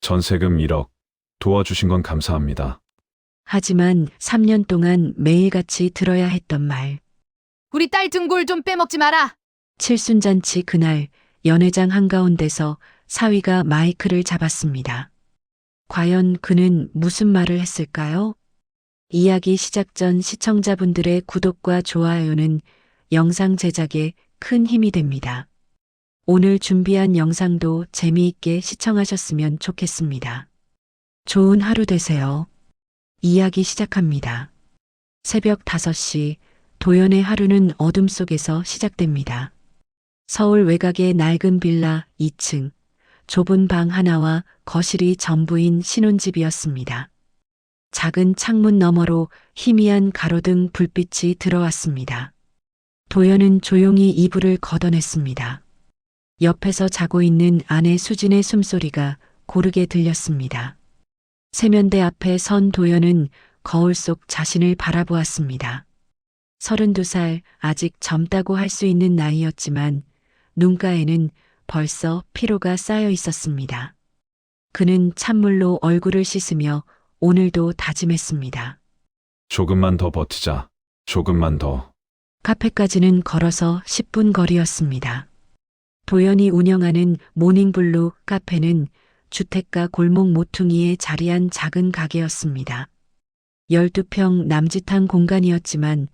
전세금 1억. 도와주신 건 감사합니다. 하지만 3년 동안 매일같이 들어야 했던 말. 우리 딸 등골 좀 빼먹지 마라. 칠순잔치 그날 연회장 한가운데서 사위가 마이크를 잡았습니다. 과연 그는 무슨 말을 했을까요? 이야기 시작 전 시청자분들의 구독과 좋아요는 영상 제작에 큰 힘이 됩니다. 오늘 준비한 영상도 재미있게 시청하셨으면 좋겠습니다. 좋은 하루 되세요. 이야기 시작합니다. 새벽 5시 도연의 하루는 어둠 속에서 시작됩니다. 서울 외곽의 낡은 빌라 2층, 좁은 방 하나와 거실이 전부인 신혼집이었습니다. 작은 창문 너머로 희미한 가로등 불빛이 들어왔습니다. 도연은 조용히 이불을 걷어냈습니다. 옆에서 자고 있는 아내 수진의 숨소리가 고르게 들렸습니다. 세면대 앞에 선 도연은 거울 속 자신을 바라보았습니다. 32살, 아직 젊다고 할 수 있는 나이였지만 눈가에는 벌써 피로가 쌓여 있었습니다. 그는 찬물로 얼굴을 씻으며 오늘도 다짐했습니다. 조금만 더 버티자. 조금만 더. 카페까지는 걸어서 10분 거리였습니다. 도연이 운영하는 모닝블루 카페는 주택가 골목 모퉁이에 자리한 작은 가게였습니다. 12평 남짓한 공간이었지만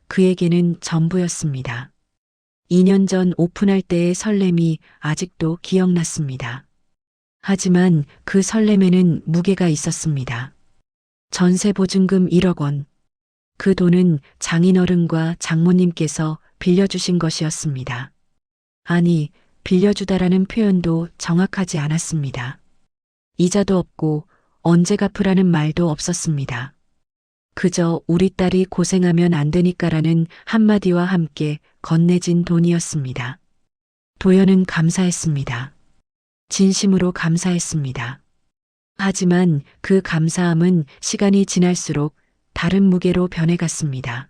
그에게는 전부였습니다. 2년 전 오픈할 때의 설렘이 아직도 기억났습니다. 하지만 그 설렘에는 무게가 있었습니다. 전세 보증금 1억 원. 그 돈은 장인어른과 장모님께서 빌려주신 것이었습니다. 아니, 빌려주다라는 표현도 정확하지 않았습니다. 이자도 없고 언제 갚으라는 말도 없었습니다. 그저 우리 딸이 고생하면 안 되니까라는 한마디와 함께 건네진 돈이었습니다. 도연은 감사했습니다. 진심으로 감사했습니다. 하지만 그 감사함은 시간이 지날수록 다른 무게로 변해갔습니다.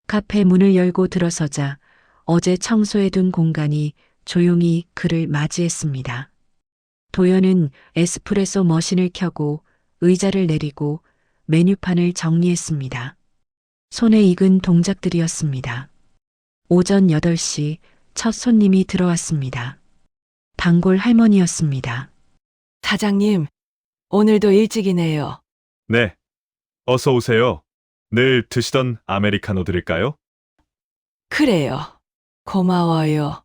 카페 문을 열고 들어서자 어제 청소해둔 공간이 조용히 그를 맞이했습니다. 도연은 에스프레소 머신을 켜고 의자를 내리고 메뉴판을 정리했습니다. 손에 익은 동작들이었습니다. 오전 8시 첫 손님이 들어왔습니다. 단골 할머니였습니다. 사장님, 오늘도 일찍이네요. 네. 어서 오세요. 늘 드시던 아메리카노 드릴까요? 그래요. 고마워요.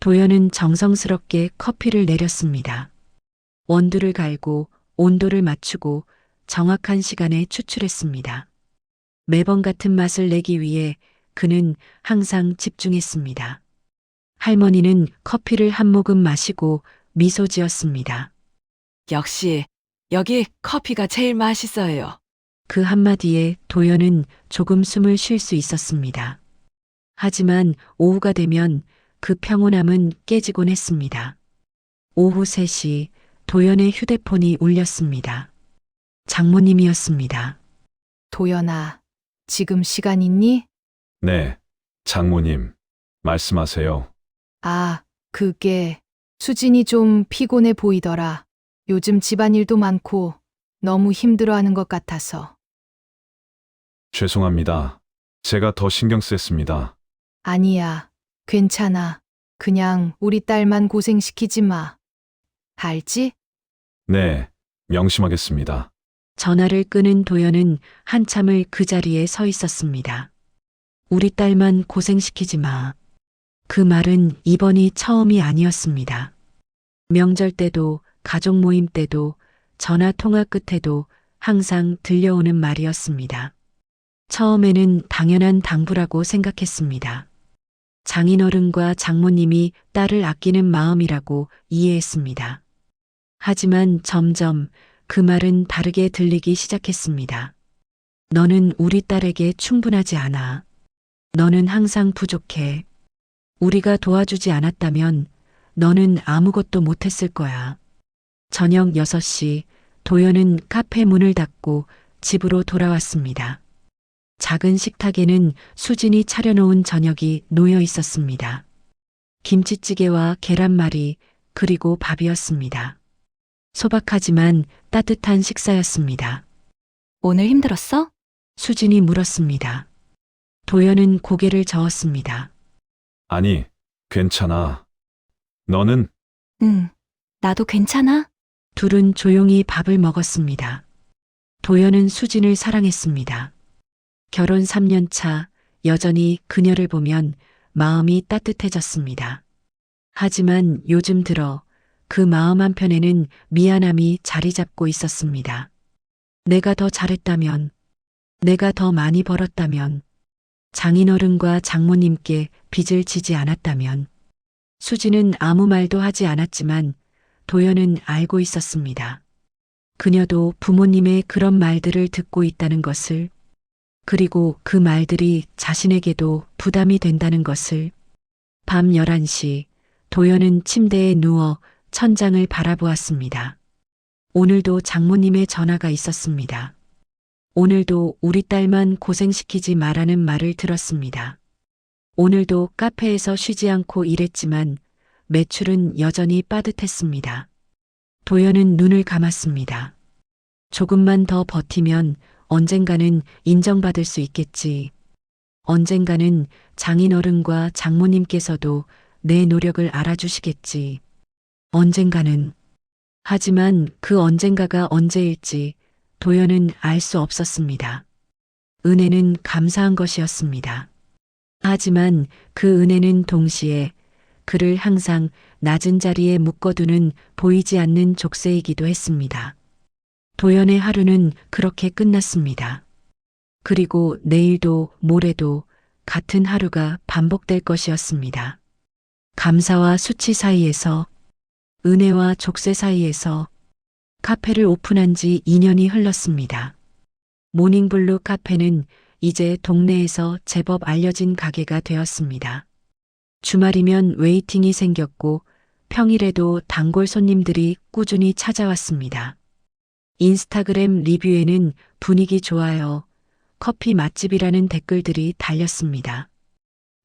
도연은 정성스럽게 커피를 내렸습니다. 원두를 갈고 온도를 맞추고 정확한 시간에 추출했습니다. 매번 같은 맛을 내기 위해 그는 항상 집중했습니다. 할머니는 커피를 한 모금 마시고 미소 지었습니다. 역시 여기 커피가 제일 맛있어요. 그 한마디에 도연은 조금 숨을 쉴 수 있었습니다. 하지만 오후가 되면 그 평온함은 깨지곤 했습니다. 오후 3시 도연의 휴대폰이 울렸습니다. 장모님이었습니다. 도연아, 지금 시간 있니? 네. 장모님. 말씀하세요. 아, 그게 수진이 좀 피곤해 보이더라. 요즘 집안일도 많고 너무 힘들어하는 것 같아서. 죄송합니다. 제가 더 신경 쓰였습니다. 아니야, 괜찮아. 그냥 우리 딸만 고생시키지 마. 알지? 네. 명심하겠습니다. 전화를 끄는 도연은 한참을 그 자리에 서 있었습니다. 우리 딸만 고생시키지 마. 그 말은 이번이 처음이 아니었습니다. 명절 때도 가족 모임 때도 전화 통화 끝에도 항상 들려오는 말이었습니다. 처음에는 당연한 당부라고 생각했습니다. 장인어른과 장모님이 딸을 아끼는 마음이라고 이해했습니다. 하지만 점점 그 말은 다르게 들리기 시작했습니다. 너는 우리 딸에게 충분하지 않아. 너는 항상 부족해. 우리가 도와주지 않았다면 너는 아무것도 못했을 거야. 저녁 6시 도연은 카페 문을 닫고 집으로 돌아왔습니다. 작은 식탁에는 수진이 차려놓은 저녁이 놓여 있었습니다. 김치찌개와 계란말이 그리고 밥이었습니다. 소박하지만 따뜻한 식사였습니다. 오늘 힘들었어? 수진이 물었습니다. 도연은 고개를 저었습니다. 아니, 괜찮아. 너는? 응. 나도 괜찮아? 둘은 조용히 밥을 먹었습니다. 도연은 수진을 사랑했습니다. 결혼 3년 차 여전히 그녀를 보면 마음이 따뜻해졌습니다. 하지만 요즘 들어 그 마음 한편에는 미안함이 자리 잡고 있었습니다. 내가 더 잘했다면, 내가 더 많이 벌었다면, 장인어른과 장모님께 빚을 지지 않았다면, 수지는 아무 말도 하지 않았지만 도연은 알고 있었습니다. 그녀도 부모님의 그런 말들을 듣고 있다는 것을, 그리고 그 말들이 자신에게도 부담이 된다는 것을. 밤 11시 도연은 침대에 누워 천장을 바라보았습니다. 오늘도 장모님의 전화가 있었습니다. 오늘도 우리 딸만 고생시키지 말라는 말을 들었습니다. 오늘도 카페에서 쉬지 않고 일했지만 매출은 여전히 빠듯했습니다. 도연은 눈을 감았습니다. 조금만 더 버티면 언젠가는 인정받을 수 있겠지. 언젠가는 장인어른과 장모님께서도 내 노력을 알아주시겠지. 언젠가는. 하지만 그 언젠가가 언제일지 도연은 알 수 없었습니다. 은혜는 감사한 것이었습니다. 하지만 그 은혜는 동시에 그를 항상 낮은 자리에 묶어두는 보이지 않는 족쇄이기도 했습니다. 도연의 하루는 그렇게 끝났습니다. 그리고 내일도 모레도 같은 하루가 반복될 것이었습니다. 감사와 수치 사이에서, 은혜와 족쇄 사이에서 카페를 오픈한 지 2년이 흘렀습니다. 모닝블루 카페는 이제 동네에서 제법 알려진 가게가 되었습니다. 주말이면 웨이팅이 생겼고 평일에도 단골 손님들이 꾸준히 찾아왔습니다. 인스타그램 리뷰에는 분위기 좋아요, 커피 맛집이라는 댓글들이 달렸습니다.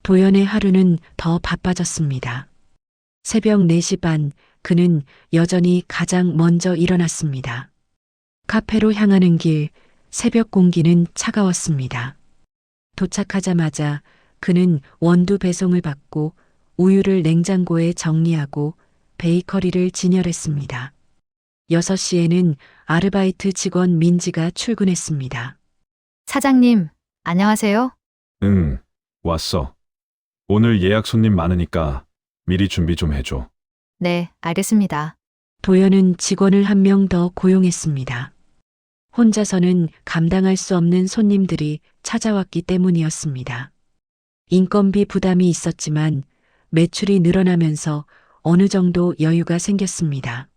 도연의 하루는 더 바빠졌습니다. 새벽 4시 반, 그는 여전히 가장 먼저 일어났습니다. 카페로 향하는 길, 새벽 공기는 차가웠습니다. 도착하자마자 그는 원두 배송을 받고 우유를 냉장고에 정리하고 베이커리를 진열했습니다. 6시에는 아르바이트 직원 민지가 출근했습니다. 사장님, 안녕하세요. 응, 왔어. 오늘 예약 손님 많으니까 미리 준비 좀 해줘. 네, 알겠습니다. 도연은 직원을 한 명 더 고용했습니다. 혼자서는 감당할 수 없는 손님들이 찾아왔기 때문이었습니다. 인건비 부담이 있었지만 매출이 늘어나면서 어느 정도 여유가 생겼습니다.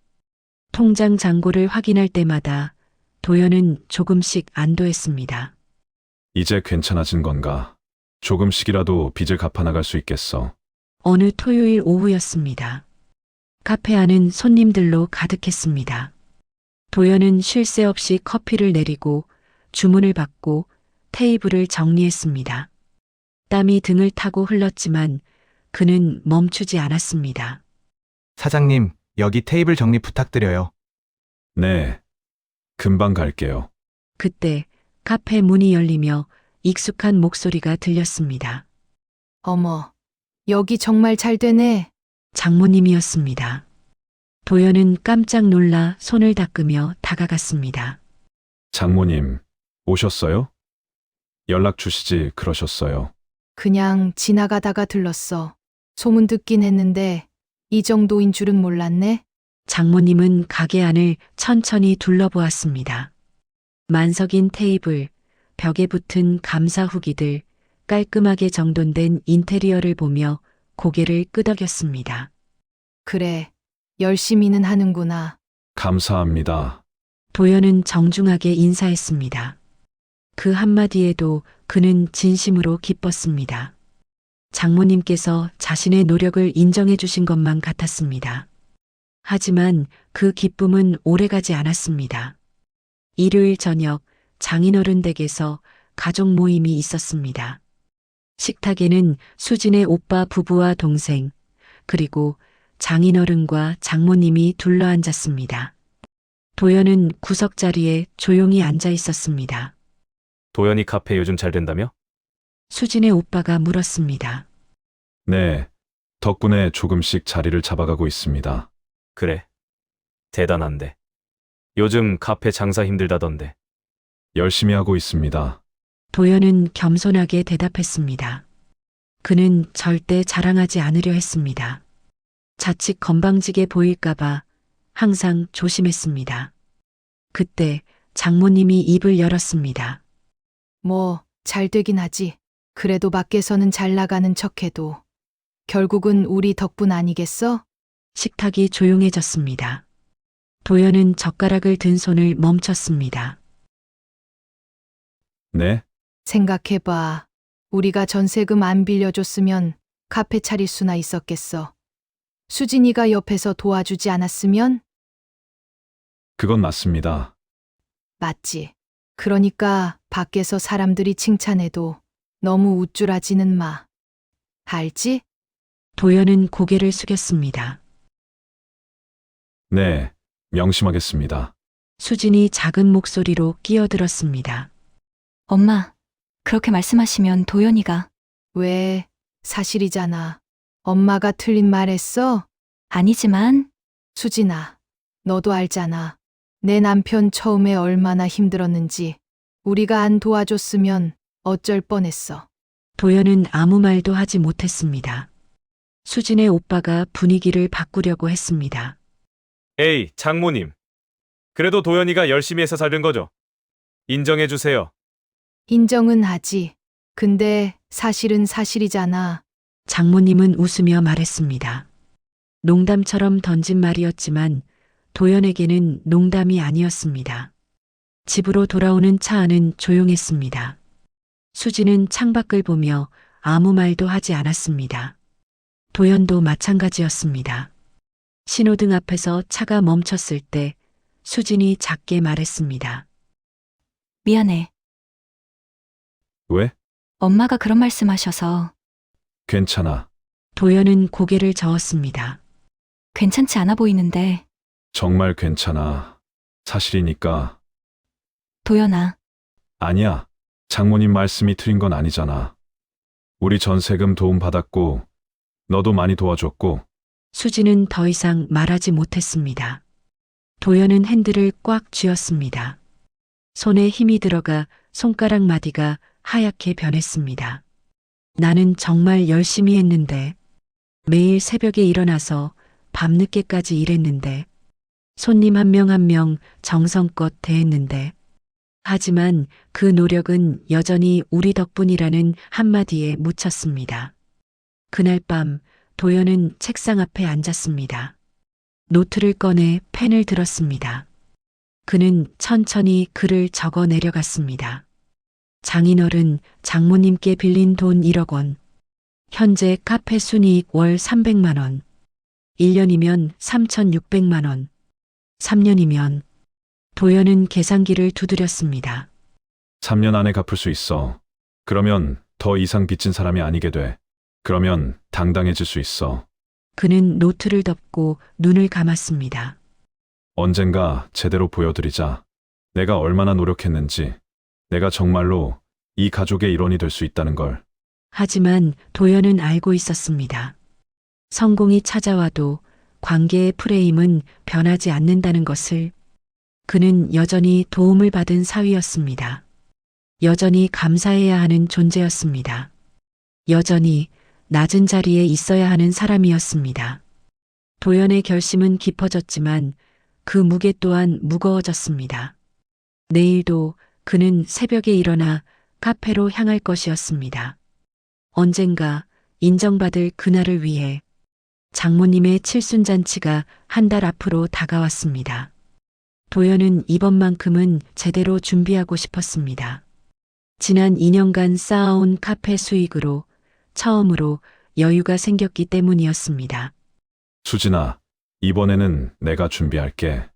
통장 잔고를 확인할 때마다 도연은 조금씩 안도했습니다. 이제 괜찮아진 건가? 조금씩이라도 빚을 갚아나갈 수 있겠어. 어느 토요일 오후였습니다. 카페 안은 손님들로 가득했습니다. 도연은 쉴 새 없이 커피를 내리고 주문을 받고 테이블을 정리했습니다. 땀이 등을 타고 흘렀지만 그는 멈추지 않았습니다. 사장님, 여기 테이블 정리 부탁드려요. 네, 금방 갈게요. 그때 카페 문이 열리며 익숙한 목소리가 들렸습니다. 어머, 여기 정말 잘 되네. 장모님이었습니다. 도연은 깜짝 놀라 손을 닦으며 다가갔습니다. 장모님, 오셨어요? 연락 주시지 그러셨어요. 그냥 지나가다가 들렀어. 소문 듣긴 했는데 이 정도인 줄은 몰랐네. 장모님은 가게 안을 천천히 둘러보았습니다. 만석인 테이블, 벽에 붙은 감사 후기들, 깔끔하게 정돈된 인테리어를 보며 고개를 끄덕였습니다. 그래, 열심히는 하는구나. 감사합니다. 도연은 정중하게 인사했습니다. 그 한마디에도 그는 진심으로 기뻤습니다. 장모님께서 자신의 노력을 인정해 주신 것만 같았습니다. 하지만 그 기쁨은 오래가지 않았습니다. 일요일 저녁 장인어른 댁에서 가족 모임이 있었습니다. 식탁에는 수진의 오빠 부부와 동생, 그리고 장인어른과 장모님이 둘러앉았습니다. 도연은 구석 자리에 조용히 앉아 있었습니다. 도연이 카페 요즘 잘 된다며? 수진의 오빠가 물었습니다. 네, 덕분에 조금씩 자리를 잡아가고 있습니다. 그래. 대단한데. 요즘 카페 장사 힘들다던데. 열심히 하고 있습니다. 도연은 겸손하게 대답했습니다. 그는 절대 자랑하지 않으려 했습니다. 자칫 건방지게 보일까봐 항상 조심했습니다. 그때 장모님이 입을 열었습니다. 뭐, 잘 되긴 하지. 그래도 밖에서는 잘 나가는 척해도. 결국은 우리 덕분 아니겠어? 식탁이 조용해졌습니다. 도연은 젓가락을 든 손을 멈췄습니다. 네? 생각해봐. 우리가 전세금 안 빌려줬으면 카페 차릴 수나 있었겠어. 수진이가 옆에서 도와주지 않았으면? 그건 맞습니다. 맞지. 그러니까 밖에서 사람들이 칭찬해도 너무 우쭐하지는 마. 알지? 도연은 고개를 숙였습니다. 네, 명심하겠습니다. 수진이 작은 목소리로 끼어들었습니다. 엄마, 그렇게 말씀하시면 도연이가 왜? 사실이잖아. 엄마가 틀린 말 했어? 아니지만 수진아, 너도 알잖아. 내 남편 처음에 얼마나 힘들었는지. 우리가 안 도와줬으면 어쩔 뻔했어. 도연은 아무 말도 하지 못했습니다. 수진의 오빠가 분위기를 바꾸려고 했습니다. 에이, 장모님. 그래도 도연이가 열심히 해서 잘 된 거죠? 인정해 주세요. 인정은 하지. 근데 사실은 사실이잖아. 장모님은 웃으며 말했습니다. 농담처럼 던진 말이었지만 도연에게는 농담이 아니었습니다. 집으로 돌아오는 차 안은 조용했습니다. 수지는 창밖을 보며 아무 말도 하지 않았습니다. 도연도 마찬가지였습니다. 신호등 앞에서 차가 멈췄을 때 수진이 작게 말했습니다. 미안해. 왜? 엄마가 그런 말씀하셔서 괜찮아. 도연은 고개를 저었습니다. 괜찮지 않아 보이는데 정말 괜찮아. 사실이니까. 도연아, 아니야. 장모님 말씀이 틀린 건 아니잖아. 우리 전세금 도움 받았고, 너도 많이 도와줬고, 수지는 더 이상 말하지 못했습니다. 도연은 핸들을 꽉 쥐었습니다. 손에 힘이 들어가 손가락 마디가 하얗게 변했습니다. 나는 정말 열심히 했는데, 매일 새벽에 일어나서 밤늦게까지 일했는데, 손님 한 명 한 명 정성껏 대했는데, 하지만 그 노력은 여전히 우리 덕분이라는 한마디에 묻혔습니다. 그날 밤 도연은 책상 앞에 앉았습니다. 노트를 꺼내 펜을 들었습니다. 그는 천천히 글을 적어 내려갔습니다. 장인어른, 장모님께 빌린 돈 1억 원. 현재 카페 순이익 월 300만 원. 1년이면 3,600만 원. 3년이면 도연은 계산기를 두드렸습니다. 3년 안에 갚을 수 있어. 그러면 더 이상 빚진 사람이 아니게 돼. 그러면 당당해질 수 있어. 그는 노트를 덮고 눈을 감았습니다. 언젠가 제대로 보여드리자. 내가 얼마나 노력했는지. 내가 정말로 이 가족의 일원이 될 수 있다는 걸. 하지만 도연은 알고 있었습니다. 성공이 찾아와도 관계의 프레임은 변하지 않는다는 것을. 그는 여전히 도움을 받은 사위였습니다. 여전히 감사해야 하는 존재였습니다. 여전히 낮은 자리에 있어야 하는 사람이었습니다. 도연의 결심은 깊어졌지만 그 무게 또한 무거워졌습니다. 내일도 그는 새벽에 일어나 카페로 향할 것이었습니다. 언젠가 인정받을 그날을 위해 장모님의 칠순잔치가 한 달 앞으로 다가왔습니다. 도연은 이번만큼은 제대로 준비하고 싶었습니다. 지난 2년간 쌓아온 카페 수익으로 처음으로 여유가 생겼기 때문이었습니다. 수진아, 이번에는 내가 준비할게.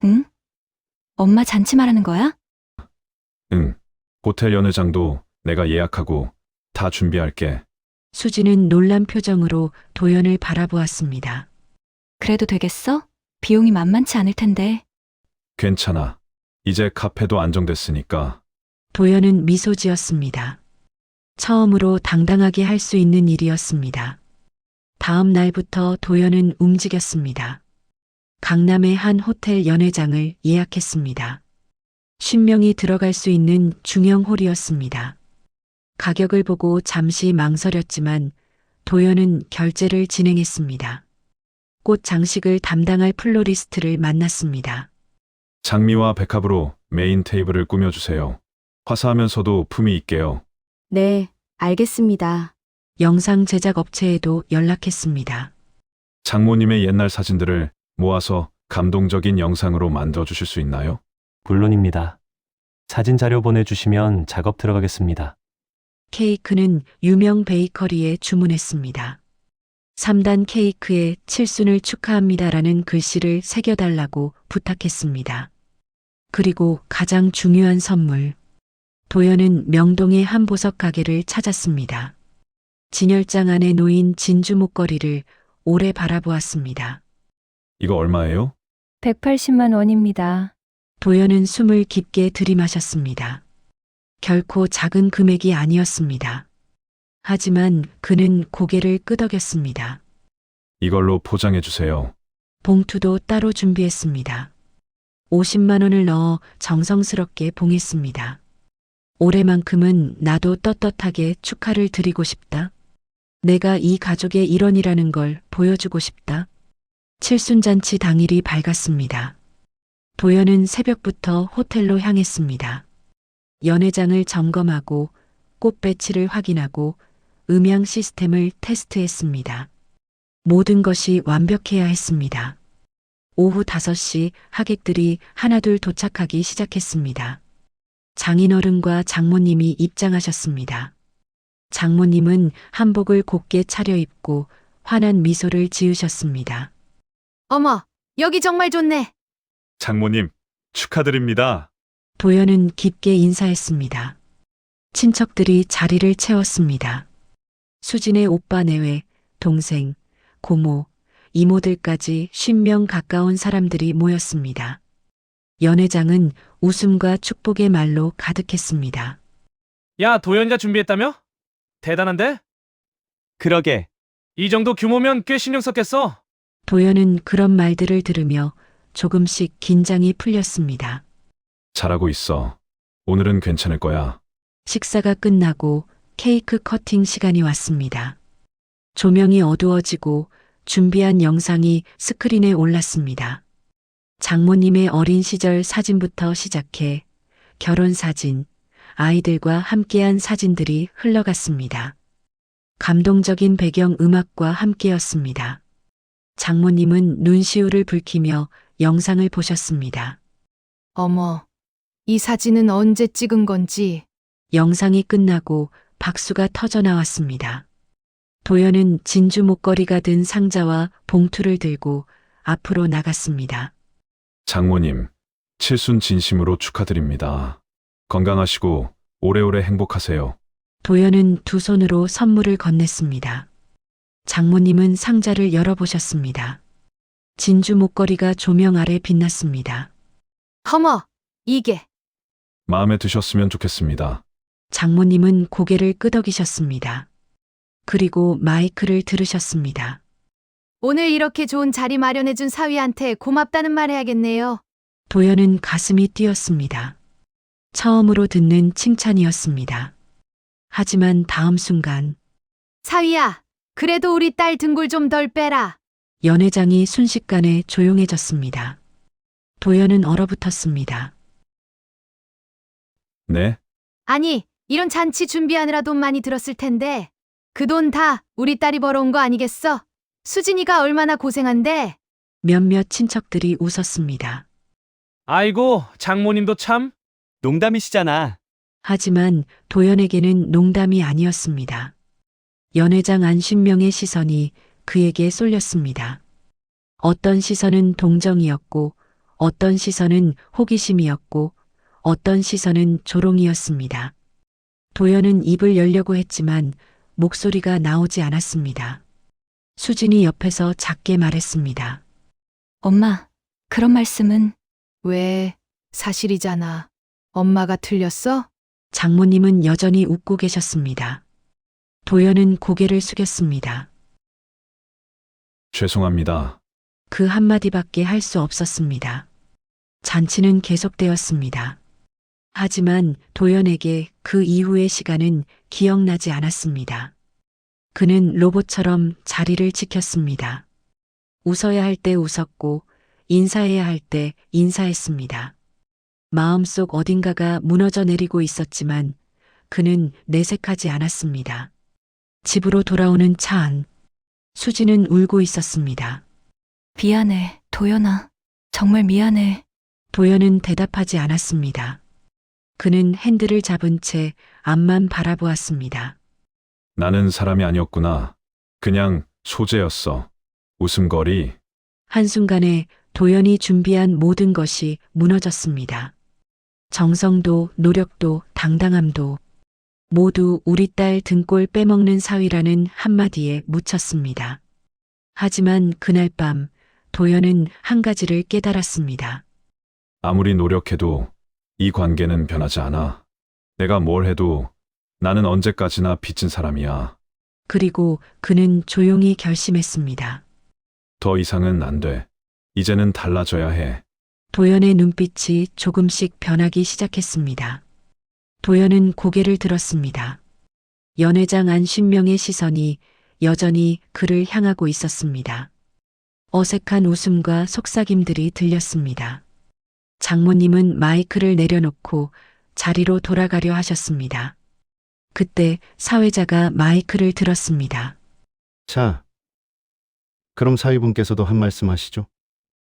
응? 엄마 잔치 말하는 거야? 응. 호텔 연회장도 내가 예약하고 다 준비할게. 수지는 놀란 표정으로 도연을 바라보았습니다. 그래도 되겠어? 비용이 만만치 않을 텐데. 괜찮아. 이제 카페도 안정됐으니까. 도연은 미소 지었습니다. 처음으로 당당하게 할 수 있는 일이었습니다. 다음 날부터 도연은 움직였습니다. 강남의 한 호텔 연회장을 예약했습니다. 50명이 들어갈 수 있는 중형 홀이었습니다. 가격을 보고 잠시 망설였지만 도연은 결제를 진행했습니다. 꽃 장식을 담당할 플로리스트를 만났습니다. 장미와 백합으로 메인 테이블을 꾸며주세요. 화사하면서도 품위 있게요. 네, 알겠습니다. 영상 제작 업체에도 연락했습니다. 장모님의 옛날 사진들을 모아서 감동적인 영상으로 만들어 주실 수 있나요? 물론입니다. 사진 자료 보내주시면 작업 들어가겠습니다. 케이크는 유명 베이커리에 주문했습니다. 3단 케이크에 칠순을 축하합니다라는 글씨를 새겨달라고 부탁했습니다. 그리고 가장 중요한 선물. 도연은 명동의 한 보석 가게를 찾았습니다. 진열장 안에 놓인 진주 목걸이를 오래 바라보았습니다. 이거 얼마예요? 180만 원입니다. 도연은 숨을 깊게 들이마셨습니다. 결코 작은 금액이 아니었습니다. 하지만 그는 고개를 끄덕였습니다. 이걸로 포장해 주세요. 봉투도 따로 준비했습니다. 50만 원을 넣어 정성스럽게 봉했습니다. 올해만큼은 나도 떳떳하게 축하를 드리고 싶다. 내가 이 가족의 일원이라는 걸 보여주고 싶다. 칠순잔치 당일이 밝았습니다. 도연은 새벽부터 호텔로 향했습니다. 연회장을 점검하고 꽃배치를 확인하고 음향 시스템을 테스트했습니다. 모든 것이 완벽해야 했습니다. 오후 5시 하객들이 하나둘 도착하기 시작했습니다. 장인어른과 장모님이 입장하셨습니다. 장모님은 한복을 곱게 차려입고 환한 미소를 지으셨습니다. 어머, 여기 정말 좋네. 장모님, 축하드립니다. 도연은 깊게 인사했습니다. 친척들이 자리를 채웠습니다. 수진의 오빠 내외, 동생, 고모, 이모들까지 50명 가까운 사람들이 모였습니다. 연회장은 웃음과 축복의 말로 가득했습니다. 야, 도연이가 준비했다며? 대단한데? 그러게. 이 정도 규모면 꽤 신경 썼겠어. 도연은 그런 말들을 들으며 조금씩 긴장이 풀렸습니다. 잘하고 있어. 오늘은 괜찮을 거야. 식사가 끝나고 케이크 커팅 시간이 왔습니다. 조명이 어두워지고 준비한 영상이 스크린에 올랐습니다. 장모님의 어린 시절 사진부터 시작해 결혼 사진, 아이들과 함께한 사진들이 흘러갔습니다. 감동적인 배경 음악과 함께였습니다. 장모님은 눈시울을 붉히며 영상을 보셨습니다. 어머, 이 사진은 언제 찍은 건지. 영상이 끝나고 박수가 터져 나왔습니다. 도연은 진주 목걸이가 든 상자와 봉투를 들고 앞으로 나갔습니다. 장모님, 칠순 진심으로 축하드립니다. 건강하시고 오래오래 행복하세요. 도연은 두 손으로 선물을 건넸습니다. 장모님은 상자를 열어보셨습니다. 진주 목걸이가 조명 아래 빛났습니다. 어머, 이게. 마음에 드셨으면 좋겠습니다. 장모님은 고개를 끄덕이셨습니다. 그리고 마이크를 들으셨습니다. 오늘 이렇게 좋은 자리 마련해준 사위한테 고맙다는 말 해야겠네요. 도연은 가슴이 뛰었습니다. 처음으로 듣는 칭찬이었습니다. 하지만 다음 순간 사위야, 그래도 우리 딸 등골 좀 덜 빼라. 연회장이 순식간에 조용해졌습니다. 도연은 얼어붙었습니다. 네? 아니, 이런 잔치 준비하느라 돈 많이 들었을 텐데 그 돈 다 우리 딸이 벌어온 거 아니겠어? 수진이가 얼마나 고생한데. 몇몇 친척들이 웃었습니다. 아이고, 장모님도 참. 농담이시잖아. 하지만 도연에게는 농담이 아니었습니다. 연회장 안 50명의 시선이 그에게 쏠렸습니다. 어떤 시선은 동정이었고, 어떤 시선은 호기심이었고, 어떤 시선은 조롱이었습니다. 도연은 입을 열려고 했지만 목소리가 나오지 않았습니다. 수진이 옆에서 작게 말했습니다. 엄마, 그런 말씀은 왜? 사실이잖아. 엄마가 틀렸어? 장모님은 여전히 웃고 계셨습니다. 도연은 고개를 숙였습니다. 죄송합니다. 그 한마디밖에 할 수 없었습니다. 잔치는 계속되었습니다. 하지만 도연에게 그 이후의 시간은 기억나지 않았습니다. 그는 로봇처럼 자리를 지켰습니다. 웃어야 할 때 웃었고 인사해야 할 때 인사했습니다. 마음속 어딘가가 무너져 내리고 있었지만 그는 내색하지 않았습니다. 집으로 돌아오는 차 안. 수지는 울고 있었습니다. 미안해, 도연아. 정말 미안해. 도연은 대답하지 않았습니다. 그는 핸들을 잡은 채 앞만 바라보았습니다. 나는 사람이 아니었구나. 그냥 소재였어. 웃음거리. 한순간에 도연이 준비한 모든 것이 무너졌습니다. 정성도 노력도 당당함도 모두 우리 딸 등골 빼먹는 사위라는 한마디에 묻혔습니다. 하지만 그날 밤 도연은 한 가지를 깨달았습니다. 아무리 노력해도 이 관계는 변하지 않아. 내가 뭘 해도 나는 언제까지나 빚진 사람이야. 그리고 그는 조용히 결심했습니다. 더 이상은 안 돼. 이제는 달라져야 해. 도연의 눈빛이 조금씩 변하기 시작했습니다. 도연은 고개를 들었습니다. 연회장 안 50명의 시선이 여전히 그를 향하고 있었습니다. 어색한 웃음과 속삭임들이 들렸습니다. 장모님은 마이크를 내려놓고 자리로 돌아가려 하셨습니다. 그때 사회자가 마이크를 들었습니다. 자, 그럼 사위분께서도 한 말씀 하시죠.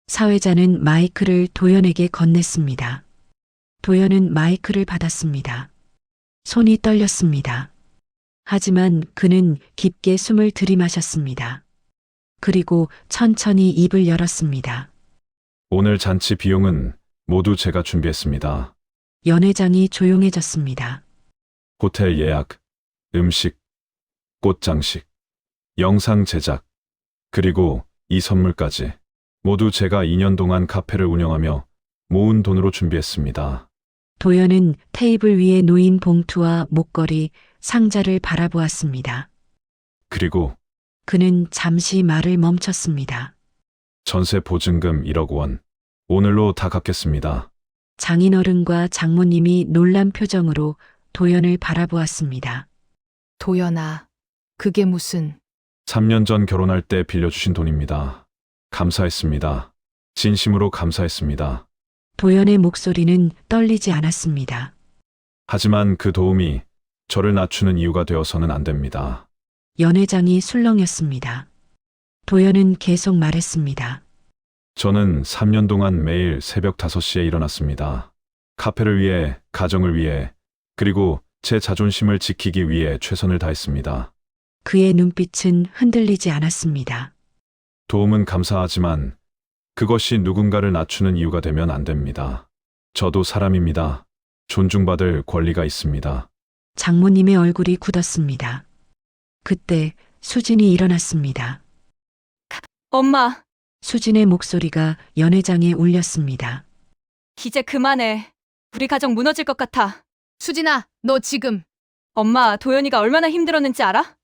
사회자는 마이크를 도연에게 건넸습니다. 도연은 마이크를 받았습니다. 손이 떨렸습니다. 하지만 그는 깊게 숨을 들이마셨습니다. 그리고 천천히 입을 열었습니다. 오늘 잔치 비용은 모두 제가 준비했습니다. 연회장이 조용해졌습니다. 호텔 예약, 음식, 꽃 장식, 영상 제작, 그리고 이 선물까지 모두 제가 2년 동안 카페를 운영하며 모은 돈으로 준비했습니다. 도연은 테이블 위에 놓인 봉투와 목걸이, 상자를 바라보았습니다. 그리고 그는 잠시 말을 멈췄습니다. 전세 보증금 1억 원. 오늘로 다 갚겠습니다. 장인어른과 장모님이 놀란 표정으로 도연을 바라보았습니다. 도연아, 그게 무슨... 3년 전 결혼할 때 빌려주신 돈입니다. 감사했습니다. 진심으로 감사했습니다. 도연의 목소리는 떨리지 않았습니다. 하지만 그 도움이 저를 낮추는 이유가 되어서는 안 됩니다. 연회장이 술렁였습니다. 도연은 계속 말했습니다. 저는 3년 동안 매일 새벽 5시에 일어났습니다. 카페를 위해, 가정을 위해, 그리고 제 자존심을 지키기 위해 최선을 다했습니다. 그의 눈빛은 흔들리지 않았습니다. 도움은 감사하지만 그것이 누군가를 낮추는 이유가 되면 안 됩니다. 저도 사람입니다. 존중받을 권리가 있습니다. 장모님의 얼굴이 굳었습니다. 그때 수진이 일어났습니다. 엄마, 수진의 목소리가 연회장에 울렸습니다. 이제 그만해. 우리 가정 무너질 것 같아. 수진아, 너 지금... 엄마, 도연이가 얼마나 힘들었는지 알아?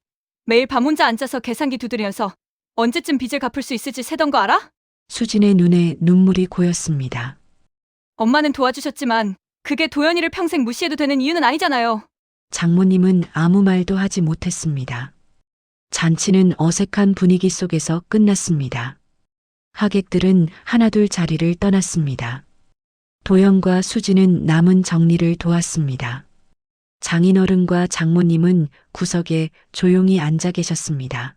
매일 밤 혼자 앉아서 계산기 두드리면서 언제쯤 빚을 갚을 수 있을지 세던 거 알아? 수진의 눈에 눈물이 고였습니다. 엄마는 도와주셨지만 그게 도연이를 평생 무시해도 되는 이유는 아니잖아요. 장모님은 아무 말도 하지 못했습니다. 잔치는 어색한 분위기 속에서 끝났습니다. 하객들은 하나둘 자리를 떠났습니다. 도연과 수진은 남은 정리를 도왔습니다. 장인어른과 장모님은 구석에 조용히 앉아 계셨습니다.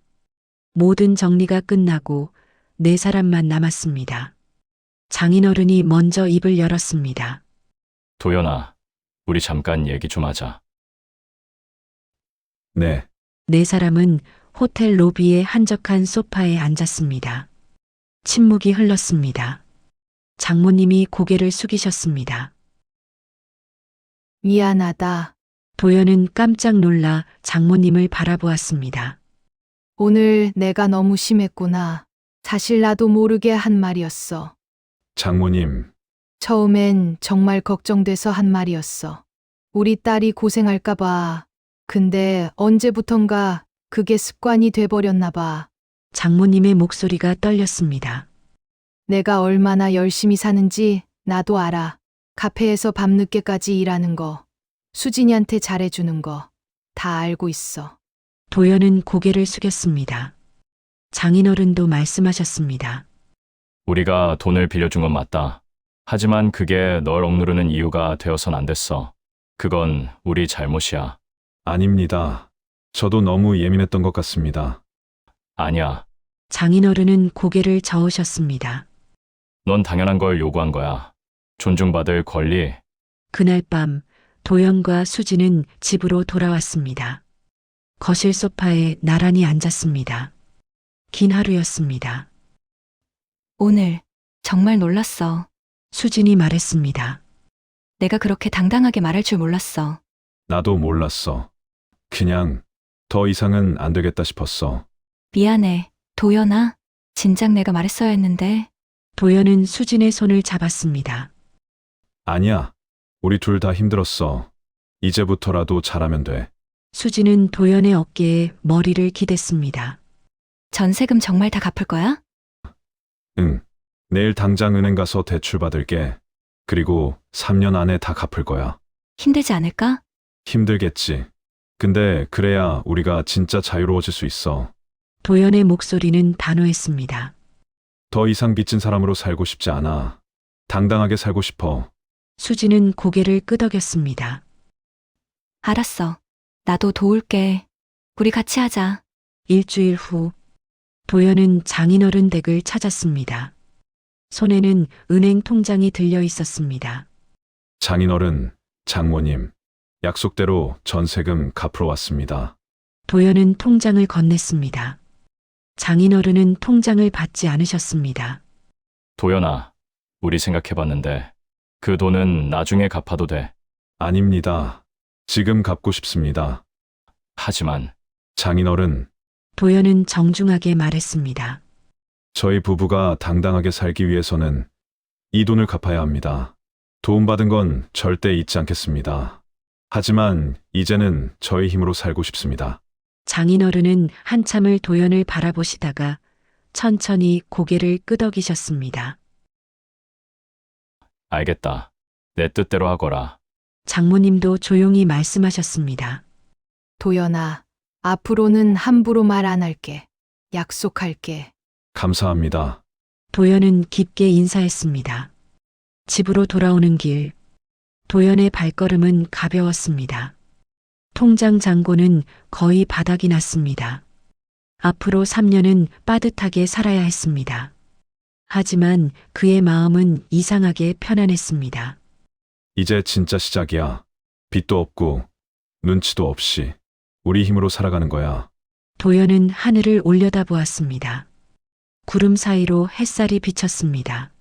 모든 정리가 끝나고 4사람만 남았습니다. 장인어른이 먼저 입을 열었습니다. 도연아, 우리 잠깐 얘기 좀 하자. 네, 4사람은 호텔 로비의 한적한 소파에 앉았습니다. 침묵이 흘렀습니다. 장모님이 고개를 숙이셨습니다. 미안하다. 도연은 깜짝 놀라 장모님을 바라보았습니다. 오늘 내가 너무 심했구나. 사실 나도 모르게 한 말이었어. 장모님, 처음엔 정말 걱정돼서 한 말이었어. 우리 딸이 고생할까봐. 근데 언제부턴가 그게 습관이 돼버렸나 봐. 장모님의 목소리가 떨렸습니다. 내가 얼마나 열심히 사는지 나도 알아. 카페에서 밤늦게까지 일하는 거, 수진이한테 잘해주는 거, 다 알고 있어. 도연은 고개를 숙였습니다. 장인어른도 말씀하셨습니다. 우리가 돈을 빌려준 건 맞다. 하지만 그게 널 억누르는 이유가 되어선 안 됐어. 그건 우리 잘못이야. 아닙니다. 저도 너무 예민했던 것 같습니다. 아니야. 장인어른은 고개를 저으셨습니다. 넌 당연한 걸 요구한 거야. 존중받을 권리. 그날 밤 도연과 수지는 집으로 돌아왔습니다. 거실 소파에 나란히 앉았습니다. 긴 하루였습니다. 오늘 정말 놀랐어. 수진이 말했습니다. 내가 그렇게 당당하게 말할 줄 몰랐어. 나도 몰랐어. 그냥 더 이상은 안 되겠다 싶었어. 미안해, 도연아. 진작 내가 말했어야 했는데. 도연은 수진의 손을 잡았습니다. 아니야. 우리 둘 다 힘들었어. 이제부터라도 잘하면 돼. 수진은 도연의 어깨에 머리를 기댔습니다. 전세금 정말 다 갚을 거야? 응. 내일 당장 은행 가서 대출 받을게. 그리고 3년 안에 다 갚을 거야. 힘들지 않을까? 힘들겠지. 근데 그래야 우리가 진짜 자유로워질 수 있어. 도연의 목소리는 단호했습니다. 더 이상 빚진 사람으로 살고 싶지 않아. 당당하게 살고 싶어. 수진은 고개를 끄덕였습니다. 알았어. 나도 도울게. 우리 같이 하자. 일주일 후 도연은 장인어른 댁을 찾았습니다. 손에는 은행 통장이 들려 있었습니다. 장인어른, 장모님, 약속대로 전세금 갚으러 왔습니다. 도연은 통장을 건넸습니다. 장인어른은 통장을 받지 않으셨습니다. 도연아, 우리 생각해봤는데 그 돈은 나중에 갚아도 돼. 아닙니다. 지금 갚고 싶습니다. 하지만 장인어른, 도연은 정중하게 말했습니다. 저희 부부가 당당하게 살기 위해서는 이 돈을 갚아야 합니다. 도움받은 건 절대 잊지 않겠습니다. 하지만 이제는 저희 힘으로 살고 싶습니다. 장인어른은 한참을 도연을 바라보시다가 천천히 고개를 끄덕이셨습니다. 알겠다. 내 뜻대로 하거라. 장모님도 조용히 말씀하셨습니다. 도연아, 앞으로는 함부로 말 안 할게. 약속할게. 감사합니다. 도연은 깊게 인사했습니다. 집으로 돌아오는 길, 도연의 발걸음은 가벼웠습니다. 통장 잔고는 거의 바닥이 났습니다. 앞으로 3년은 빠듯하게 살아야 했습니다. 하지만 그의 마음은 이상하게 편안했습니다. 이제 진짜 시작이야. 빚도 없고 눈치도 없이 우리 힘으로 살아가는 거야. 도연은 하늘을 올려다보았습니다. 구름 사이로 햇살이 비쳤습니다.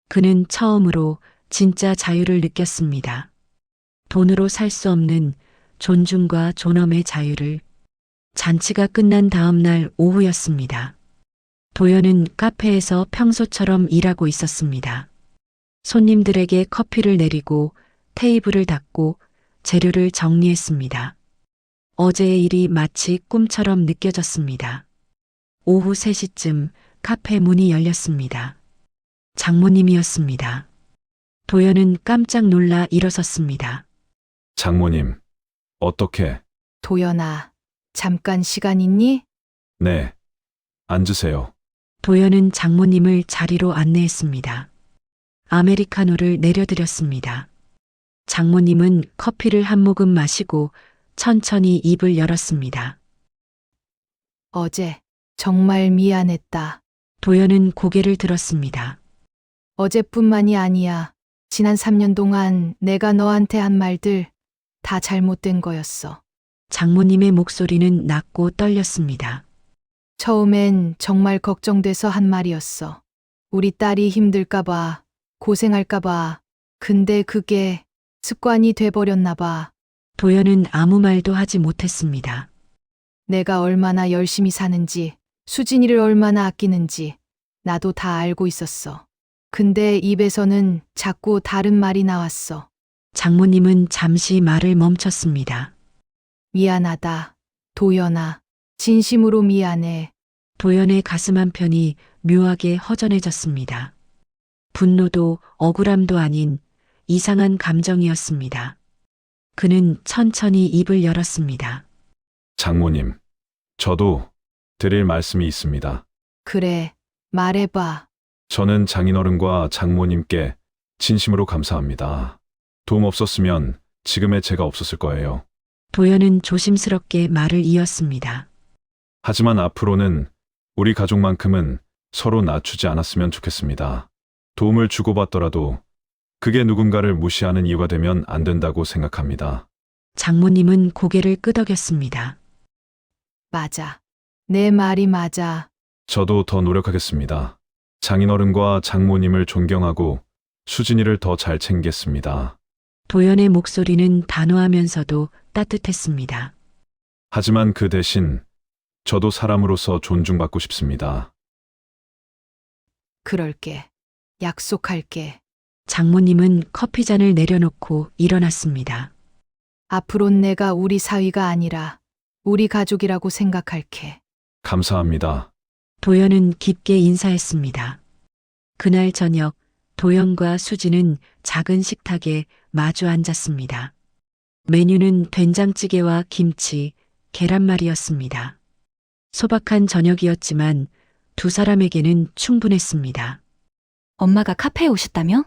그는 처음으로 진짜 자유를 느꼈습니다. 돈으로 살 수 없는 존중과 존엄의 자유를. 잔치가 끝난 다음 날 오후였습니다. 도연은 카페에서 평소처럼 일하고 있었습니다. 손님들에게 커피를 내리고 테이블을 닦고 재료를 정리했습니다. 어제의 일이 마치 꿈처럼 느껴졌습니다. 오후 3시쯤 카페 문이 열렸습니다. 장모님이었습니다. 도연은 깜짝 놀라 일어섰습니다. 장모님, 어떻게? 도연아, 잠깐 시간 있니? 네. 앉으세요. 도연은 장모님을 자리로 안내했습니다. 아메리카노를 내려드렸습니다. 장모님은 커피를 한 모금 마시고 천천히 입을 열었습니다. 어제 정말 미안했다. 도연은 고개를 들었습니다. 어제뿐만이 아니야. 지난 3년 동안 내가 너한테 한 말들 다 잘못된 거였어. 장모님의 목소리는 낮고 떨렸습니다. 처음엔 정말 걱정돼서 한 말이었어. 우리 딸이 힘들까봐, 고생할까봐. 근데 그게 습관이 돼버렸나 봐. 도연은 아무 말도 하지 못했습니다. 내가 얼마나 열심히 사는지, 수진이를 얼마나 아끼는지 나도 다 알고 있었어. 근데 입에서는 자꾸 다른 말이 나왔어. 장모님은 잠시 말을 멈췄습니다. 미안하다. 도연아. 진심으로 미안해. 도연의 가슴 한편이 묘하게 허전해졌습니다. 분노도 억울함도 아닌 이상한 감정이었습니다. 그는 천천히 입을 열었습니다. 장모님, 저도 드릴 말씀이 있습니다. 그래. 말해봐. 저는 장인어른과 장모님께 진심으로 감사합니다. 도움 없었으면 지금의 제가 없었을 거예요. 도연은 조심스럽게 말을 이었습니다. 하지만 앞으로는 우리 가족만큼은 서로 낮추지 않았으면 좋겠습니다. 도움을 주고받더라도 그게 누군가를 무시하는 이유가 되면 안 된다고 생각합니다. 장모님은 고개를 끄덕였습니다. 맞아. 내 말이 맞아. 저도 더 노력하겠습니다. 장인어른과 장모님을 존경하고 수진이를 더 잘 챙기겠습니다. 도연의 목소리는 단호하면서도 따뜻했습니다. 하지만 그 대신 저도 사람으로서 존중받고 싶습니다. 그럴게. 약속할게. 장모님은 커피잔을 내려놓고 일어났습니다. 앞으론 내가 우리 사위가 아니라 우리 가족이라고 생각할게. 감사합니다. 도연은 깊게 인사했습니다. 그날 저녁 도연과 수지는 작은 식탁에 마주 앉았습니다. 메뉴는 된장찌개와 김치, 계란말이였습니다. 소박한 저녁이었지만 두 사람에게는 충분했습니다. 엄마가 카페에 오셨다며?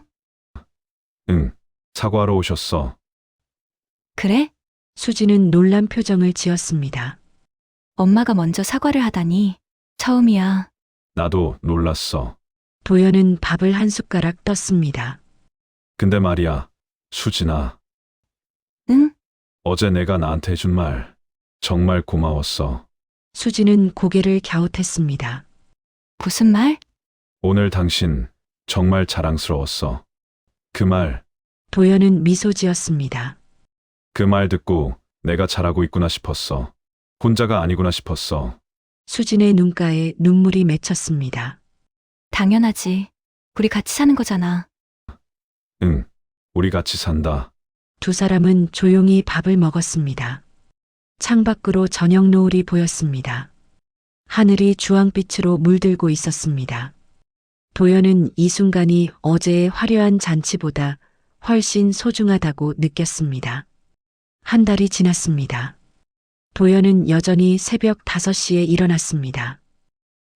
응, 사과하러 오셨어. 그래? 수지는 놀란 표정을 지었습니다. 엄마가 먼저 사과를 하다니. 처음이야. 나도 놀랐어. 도연은 밥을 한 숟가락 떴습니다. 근데 말이야, 수진아. 응? 어제 내가 나한테 해준 말 정말 고마웠어. 수지는 고개를 갸웃했습니다. 무슨 말? 오늘 당신 정말 자랑스러웠어. 그 말 도연은 미소 지었습니다. 그 말 듣고 내가 잘하고 있구나 싶었어. 혼자가 아니구나 싶었어. 수진의 눈가에 눈물이 맺혔습니다. 당연하지. 우리 같이 사는 거잖아. 응, 우리 같이 산다. 두 사람은 조용히 밥을 먹었습니다. 창밖으로 저녁 노을이 보였습니다. 하늘이 주황빛으로 물들고 있었습니다. 도연은 이 순간이 어제의 화려한 잔치보다 훨씬 소중하다고 느꼈습니다. 한 달이 지났습니다. 도연은 여전히 새벽 5시에 일어났습니다.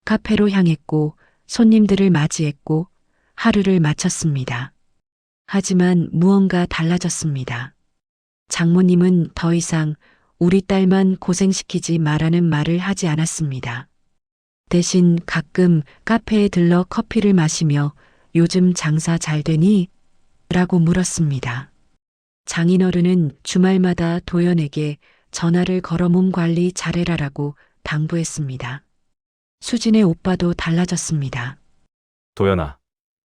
카페로 향했고 손님들을 맞이했고 하루를 마쳤습니다. 하지만 무언가 달라졌습니다. 장모님은 더 이상 우리 딸만 고생시키지 말라는 말을 하지 않았습니다. 대신 가끔 카페에 들러 커피를 마시며 요즘 장사 잘 되니? 라고 물었습니다. 장인어른은 주말마다 도연에게 전화를 걸어 몸 관리 잘해라라고 당부했습니다. 수진의 오빠도 달라졌습니다. 도연아,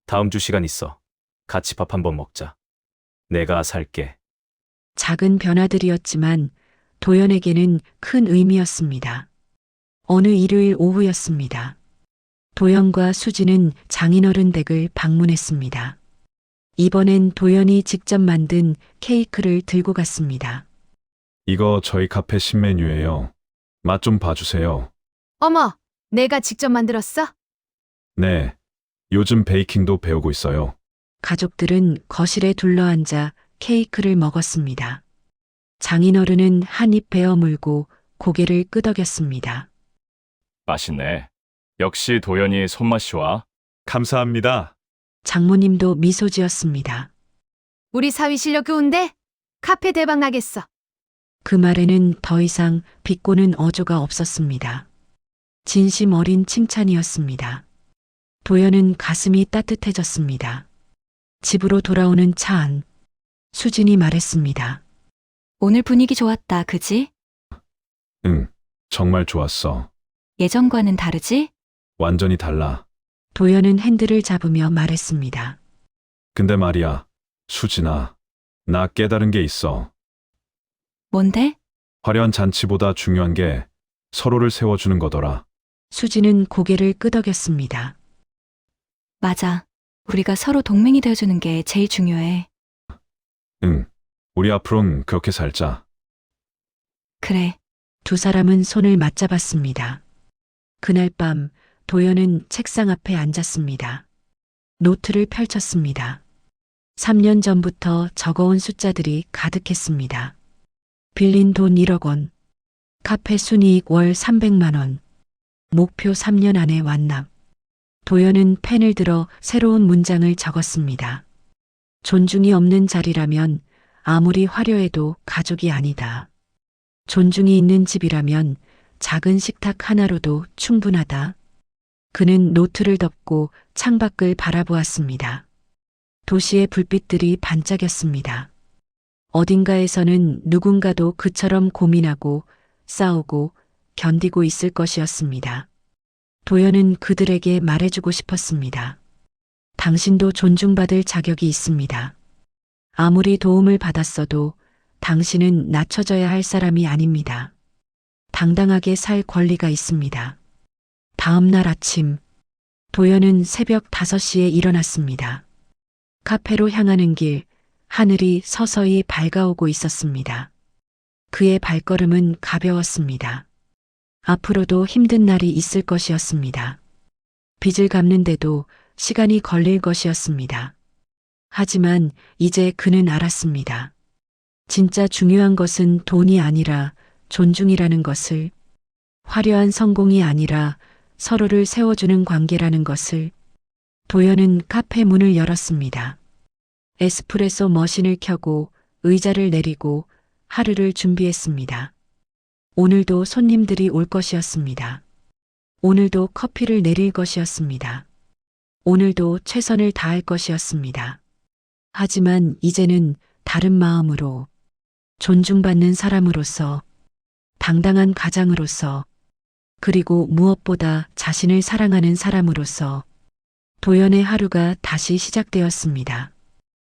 다음 주 시간 있어. 같이 밥 한번 먹자. 내가 살게. 작은 변화들이었지만 도연에게는 큰 의미였습니다. 어느 일요일 오후였습니다. 도연과 수지는 장인어른 댁을 방문했습니다. 이번엔 도연이 직접 만든 케이크를 들고 갔습니다. 이거 저희 카페 신메뉴예요. 맛 좀 봐주세요. 어머, 내가 직접 만들었어? 네, 요즘 베이킹도 배우고 있어요. 가족들은 거실에 둘러앉아 케이크를 먹었습니다. 장인어른은 한 입 베어 물고 고개를 끄덕였습니다. 맛있네. 역시 도연이 손맛이 좋아. 감사합니다. 장모님도 미소 지었습니다. 우리 사위 실력 좋은데? 카페 대박 나겠어. 그 말에는 더 이상 비꼬는 어조가 없었습니다. 진심 어린 칭찬이었습니다. 도연은 가슴이 따뜻해졌습니다. 집으로 돌아오는 차 안, 수진이 말했습니다. 오늘 분위기 좋았다, 그지? 응, 정말 좋았어. 예전과는 다르지? 완전히 달라. 도연은 핸들을 잡으며 말했습니다. 근데 말이야, 수진아. 나 깨달은 게 있어. 뭔데? 화려한 잔치보다 중요한 게 서로를 세워주는 거더라. 수지는 고개를 끄덕였습니다. 맞아. 우리가 서로 동맹이 되어주는 게 제일 중요해. 응. 우리 앞으론 그렇게 살자. 그래. 두 사람은 손을 맞잡았습니다. 그날 밤 도연은 책상 앞에 앉았습니다. 노트를 펼쳤습니다. 3년 전부터 적어온 숫자들이 가득했습니다. 빌린 돈 1억 원, 카페 순이익 월 300만 원, 목표 3년 안에 완납. 도연은 펜을 들어 새로운 문장을 적었습니다. 존중이 없는 자리라면 아무리 화려해도 가족이 아니다. 존중이 있는 집이라면 작은 식탁 하나로도 충분하다. 그는 노트를 덮고 창밖을 바라보았습니다. 도시의 불빛들이 반짝였습니다. 어딘가에서는 누군가도 그처럼 고민하고 싸우고 견디고 있을 것이었습니다. 도연은 그들에게 말해주고 싶었습니다. 당신도 존중받을 자격이 있습니다. 아무리 도움을 받았어도 당신은 낮춰져야 할 사람이 아닙니다. 당당하게 살 권리가 있습니다. 다음 날 아침, 도연은 새벽 5시에 일어났습니다. 카페로 향하는 길, 하늘이 서서히 밝아오고 있었습니다. 그의 발걸음은 가벼웠습니다. 앞으로도 힘든 날이 있을 것이었습니다. 빚을 갚는데도 시간이 걸릴 것이었습니다. 하지만 이제 그는 알았습니다. 진짜 중요한 것은 돈이 아니라 존중이라는 것을, 화려한 성공이 아니라 서로를 세워주는 관계라는 것을. 도연은 카페 문을 열었습니다. 에스프레소 머신을 켜고 의자를 내리고 하루를 준비했습니다. 오늘도 손님들이 올 것이었습니다. 오늘도 커피를 내릴 것이었습니다. 오늘도 최선을 다할 것이었습니다. 하지만 이제는 다른 마음으로, 존중받는 사람으로서, 당당한 가장으로서, 그리고 무엇보다 자신을 사랑하는 사람으로서 도연의 하루가 다시 시작되었습니다.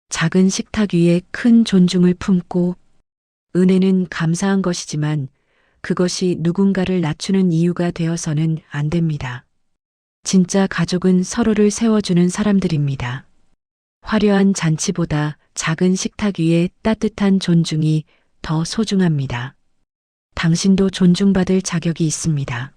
작은 식탁 위에 큰 존중을 품고, 은혜는 감사한 것이지만 그것이 누군가를 낮추는 이유가 되어서는 안 됩니다. 진짜 가족은 서로를 세워주는 사람들입니다. 화려한 잔치보다 작은 식탁 위에 따뜻한 존중이 더 소중합니다. 당신도 존중받을 자격이 있습니다.